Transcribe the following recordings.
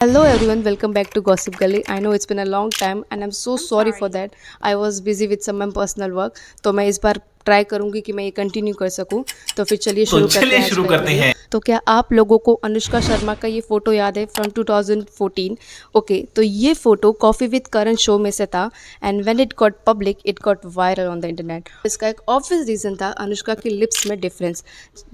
Hello everyone, welcome back to Gossip Gully. I know it's been a long time and I'm so sorry for that. I was busy with some my personal work. तो मैं इस बार try करूंगी कि मैं ये continue कर सकूं। तो फिर चलिए तो शुरू करते चलिए हैं आज शुरू का ये करते वीडियो। हैं। तो क्या आप लोगों को अनुष्का शर्मा का ये फोटो याद है फ्रॉम 2014? ओके, तो ये photo coffee with Karan show में से था and when it got public it got viral on the internet. इसका एक ऑब्वियस रीजन था अनुष्का के लिप्स में डिफरेंस।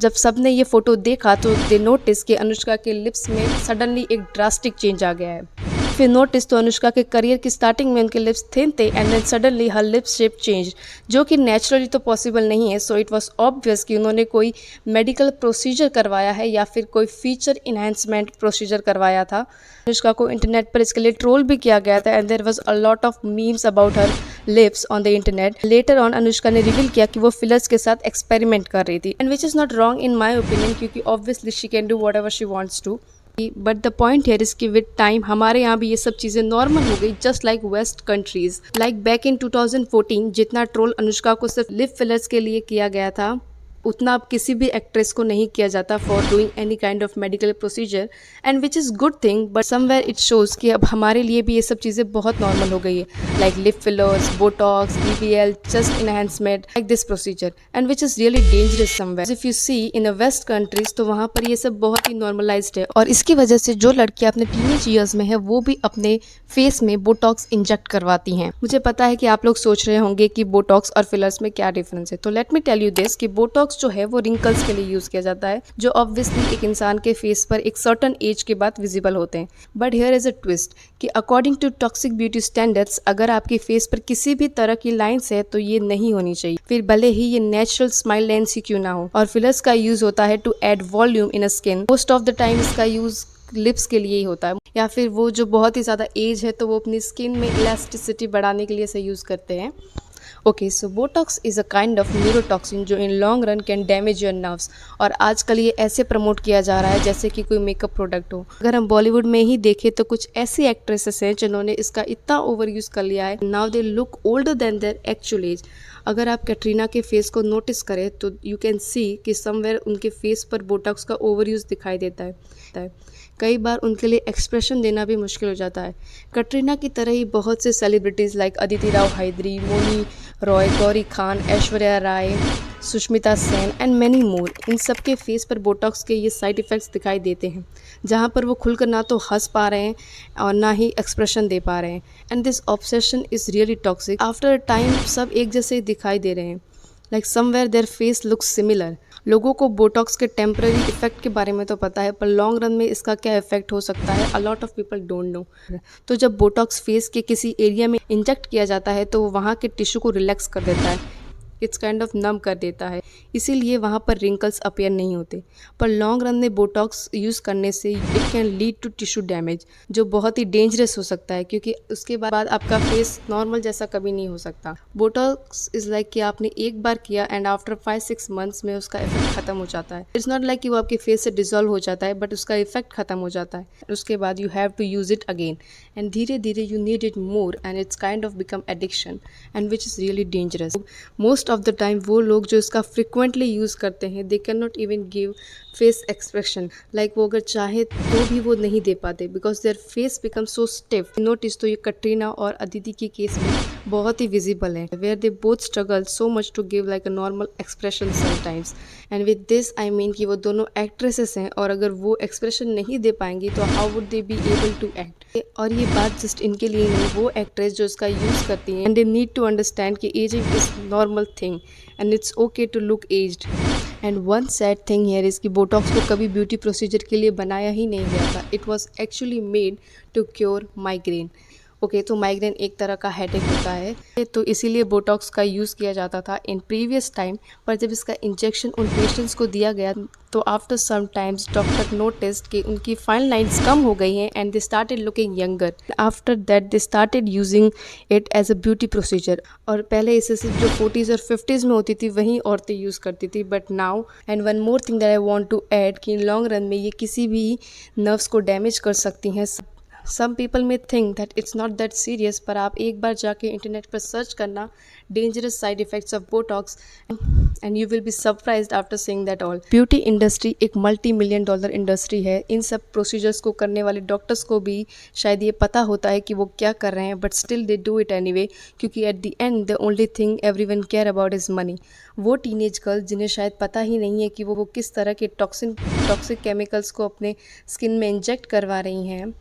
जब सबने ये फोटो देखा तो दे नोटिस कि अनुष्का के लिप्स में सडनली एक ड्रास्टिक चेंज आ गया है। फिर नोटिस तो अनुष्का के करियर की स्टार्टिंग में उनके लिप्स थिन थे and then suddenly her lips shape change, जो कि नेचुरली तो पॉसिबल नहीं है। सो इट वाज ऑब्वियस कि उन्होंने कोई मेडिकल प्रोसीजर करवाया है या फिर कोई फीचर इन्हेंसमेंट प्रोसीजर करवाया था। अनुष्का को इंटरनेट पर इसके लिए ट्रोल भी किया गया था and there was a lot of memes about her lips on the internet. Later on Anushka ने रिवील किया कि वो फिलर्स के साथ एक्सपेरिमेंट कर रही थी and which is not wrong in my opinion, क्योंकि obviously she can do whatever she wants to. But the point here is कि विद टाइम हमारे यहाँ भी ये सब चीज़ें नॉर्मल हो गई, just like west countries. Like back in 2014 जितना ट्रोल अनुष्का को सिर्फ लिप फिलर्स के लिए किया गया था, उतना अब किसी भी एक्ट्रेस को नहीं किया जाता for doing any kind of medical procedure, and which is good thing. But somewhere it shows कि अब हमारे लिए भी ये सब चीज़ें बहुत नॉर्मल हो गई है, like lip fillers, botox, BBL, chest enhancement, like this procedure, and which is really dangerous somewhere. If you see in a west countries तो वहाँ पर ये सब बहुत ही नॉर्मलाइज्ड है, और इसकी वजह से जो लड़कियाँ अपने टीनेज ईयर्स में है वो भी अपने फेस में बोटॉक्स इंजेक्ट करवाती हैं। मुझे पता है कि आप लोग सोच रहे होंगे कि बोटॉक्स और फिलर्स में क्या डिफरेंस है, तो let me tell you this कि बोटॉक्स जो है वो रिंकल्स के लिए यूज किया जाता है, जो ऑब्वियसली एक इंसान के फेस पर एक सर्टन एज के बाद विजिबल होते हैं। But here is a twist कि according to toxic beauty standards अगर आपके फेस पर किसी भी तरह की लाइंस है तो ये नहीं होनी चाहिए, फिर भले ही ये नेचुरल स्माइल लेंस ही क्यों ना हो। और फिलर्स का यूज होता है to add volume in a skin. Most of the time इसका यूज लिप्स के लिए ही होता है, या फिर वो जो बहुत ही ज़्यादा एज है तो वो अपनी स्किन में इलास्टिसिटी बढ़ाने के लिए इसे यूज़ करते हैं। Okay, so Botox is a kind of neurotoxin जो in long run can damage your nerves, और आजकल ये ऐसे प्रमोट किया जा रहा है जैसे कि कोई मेकअप प्रोडक्ट हो। अगर हम बॉलीवुड में ही देखें तो कुछ ऐसी एक्ट्रेसेस हैं जिन्होंने इसका इतना ओवर यूज़ कर लिया है, now they look older than their actual as. अगर आप कैटरीना के फेस को नोटिस करें तो यू कैन सी कि समवेयर उनके फेस पर बोटॉक्स का ओवर यूज़ दिखाई देता है। कई बार उनके लिए एक्सप्रेशन देना भी मुश्किल हो जाता है। कटरीना की तरह ही बहुत से celebrities like Aditi Rao Hydari, Mouni Roy, Gauri Khan, Aishwarya Rai, Sushmita Sen and many more, इन सब के फेस पर बोटॉक्स के ये साइड इफ़ेक्ट्स दिखाई देते हैं, जहाँ पर वो खुलकर ना तो हंस पा रहे हैं और ना ही एक्सप्रेशन दे पा रहे हैं। And this obsession is really toxic. After a time सब एक जैसे ही दिखाई दे रहे हैं, like somewhere their face looks similar. लोगों को बोटॉक्स के टेम्पररी इफेक्ट के बारे में तो पता है, पर लॉन्ग रन में इसका क्या इफेक्ट हो सकता है अ lot of people don't know. तो जब बोटॉक्स फेस के किसी एरिया में इंजेक्ट किया जाता है तो वो वहाँ के टिश्यू को रिलैक्स कर देता है, इट्स काइंड ऑफ नम कर देता है, इसीलिए वहाँ पर रिंकल्स अपीयर नहीं होते। पर लॉन्ग रन में बोटॉक्स यूज़ करने से it can lead to tissue damage, जो बहुत ही डेंजरस हो सकता है, क्योंकि उसके बाद आपका फेस नॉर्मल जैसा कभी नहीं हो सकता। बोटॉक्स इज़ लाइक कि आपने एक बार किया एंड आफ्टर 5-6 मंथ्स में उसका इफेक्ट खत्म हो जाता है। इट्स नॉट लाइक कि वो आपके फेस से डिजॉल्व हो जाता है, बट उसका इफेक्ट खत्म हो जाता है। उसके बाद you have to use it again and धीरे धीरे you need it more and it's kind of become addiction and which is really dangerous. Most of the time वो लोग जो इसका फ्रिक्वेंटली यूज़ करते हैं they can not even give face expression, like वो अगर चाहे तो भी वो नहीं दे पाते because their face become so stiff. Notice तो ये कटरीना और अदिति के केस में बहुत ही विजिबल है, where they both struggle so much to give like a normal expression sometimes. And with this I mean कि वो दोनों एक्ट्रेसेस हैं, और अगर वो एक्सप्रेशन नहीं दे पाएंगी तो how would they be able to act. और ये बात जस्ट इनके लिए नहीं, वो एक्ट्रेस जो इसका यूज़ करती हैं, and they need to understand कि aging is normal thing and it's okay to look aged. And one sad thing here is कि बोटॉक्स को कभी ब्यूटी प्रोसीजर के लिए बनाया ही नहीं गया था, it was actually made to cure migraine. Okay, तो माइग्रेन एक तरह का हेडेक होता है, तो इसीलिए बोटॉक्स का यूज़ किया जाता था इन प्रीवियस टाइम। पर जब इसका इंजेक्शन उन पेशेंट्स को दिया गया तो after some times doctor noticed कि उनकी फाइन लाइन्स कम हो गई हैं and they started looking younger. After that they started using it as a beauty procedure. और पहले इसे सिर्फ जो 40s और 50s में होती थी वहीं औरतें यूज़ करती थी, but now and one more thing that I want to add कि लॉन्ग रन में ये किसी भी नर्व्स को डैमेज कर सकती हैं। सम पीपल में think that it's not that serious, पर आप एक बार जाके इंटरनेट पर सर्च करना dangerous side effects of Botox and you will be surprised after seeing that all. Beauty industry एक $multi-million इंडस्ट्री है। इन सब प्रोसीजर्स को करने वाले डॉक्टर्स को भी शायद ये पता होता है कि वो क्या कर रहे हैं, but still they do it anyway, क्योंकि at the end the only thing everyone care about is money. वो टीनेज गर्ल जिन्हें शायद पता ही नहीं है कि वो किस तरह के टॉक्सिक केमिकल्स को अपने स्किन में इंजेक्ट करवा रही हैं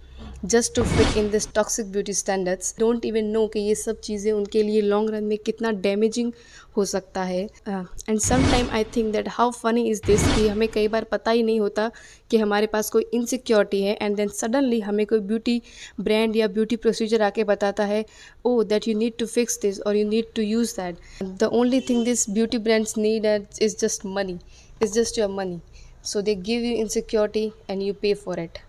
just to fit in this toxic beauty standards, don't even know कि ये सब चीज़ें उनके लिए लॉन्ग रन में कितना डैमेजिंग हो सकता है। And some time I think that how funny is this कि हमें कई बार पता ही नहीं होता कि हमारे पास कोई इनसिक्योरिटी है, एंड देन सडनली हमें कोई ब्यूटी ब्रांड या ब्यूटी प्रोसीजर आके बताता है, oh that you need to fix this और you need to use that. The only thing this beauty brands need is just money, is just your money, so they give you insecurity and you pay for it.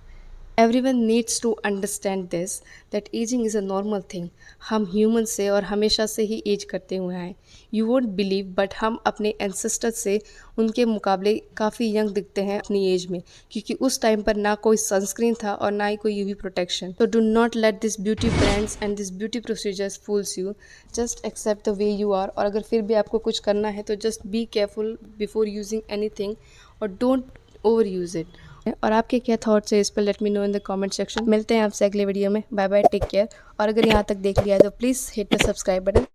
Everyone needs to understand this that aging is a normal thing. हम human से और हमेशा से ही as करते हुए हैं। You won't believe but हम अपने एंसेस्टर्स से उनके मुकाबले काफ़ी यंग दिखते हैं अपनी एज में, क्योंकि उस टाइम पर ना कोई सनस्क्रीन था और ना ही कोई यूवी प्रोटेक्शन। तो do not let this beauty brands and this beauty procedures fools you, just accept the way you are. और अगर फिर भी आपको कुछ करना है तो just be careful before using anything और डोंट ओवर यूज़ इट। और आपके क्या थॉट्स है इस पर, let me know in the comment section. मिलते हैं आपसे अगले वीडियो में। Bye bye, take care. और अगर यहाँ तक देख लिया तो please hit the subscribe button.